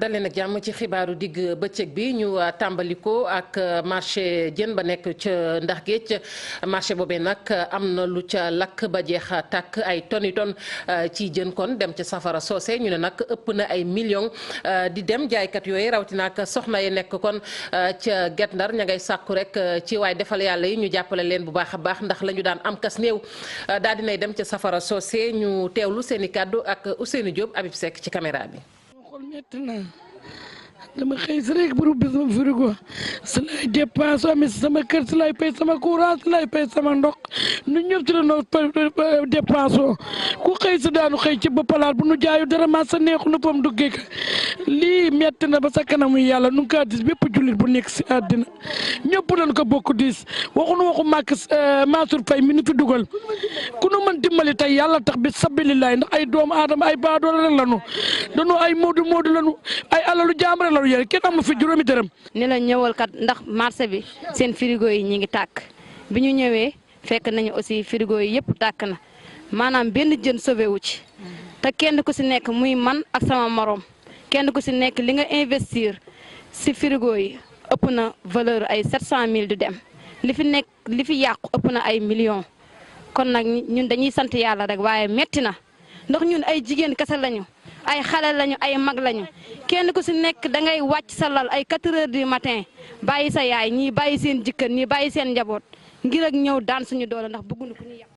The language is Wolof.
daleen ak jàmm ci xibaaru digg bëccëg bi ñu tàmbali ko ak marché jën ba nekk ca Ndax Géej marché boobee nag am na lu ca lakk ba jeex tàkk ay toni ton ci jën kon dem ca safara soose ñu ne nag ëpp na ay millions di dem jaaykat yooyu rawatina ak soxna yi nekk kon ca Guet Ndar ña ngay sàkku rek ci waay defal yàlla yi ñu jàppale leen bu baax a baax ndax la ñu daan am kas néew daal dinay dem ca safara soose ñu teewlu seen i kàddu ak Ousseynou Diop Habib Seck ci caméra bi. xool metti na dama xëy si rek bu ubbi sama frigo si lay dépense ami sama kër si lay pay sama courant si lay pay sama ndox nu ñëpp ci la noo dépense ku xëy si daanu xëy ci ba palaat bu nu jaayu dara ma sa neexu nu pam duggee ka lii metti na ba sa kanamu yàlla nu ngi kaa dis bépp jullit bu nekk si àddina ñëpp lañ ko bokk diis waxuñu waxu màkk Mansour Faye mi nu fi dugal ku nu mën dimbali tey yàlla tax bi sabilillahi ndax ay doomu aadama ay baadoolo rek lanu dañoo ay moodu lanu ay alalu jaam rek lanu yéen kenn amu fi juróomi dërëm ni la ñëwal kat ndax marché bi seen frigo yi ñi ngi tàkk bi ñu ñëwee fekk nañu aussi frigo yi yëpp tàkk na maanaam benn jën sauvé wu ci te kenn ku si nekk muy man ak sama morom kenn ku si nekk li nga investir si frigo yi ëpp na valeur ay 700 000 du dem li fi nekk li fi yàqu ëpp na ay millions kon nag ñun dañuy sant yàlla rek waaye metti na ndax ñun ay jigéen kese lañu ay xale lañu ay mag lañu kenn ku si nekk da ngay wàcc sa lal ay 4 heures du matin bàyyi sa yaay ñii bàyyi seen jëkkër ñii bàyyi seen njaboot ngir ak ñëw daan suñu doole ndax bëgguñu ku ñu yàq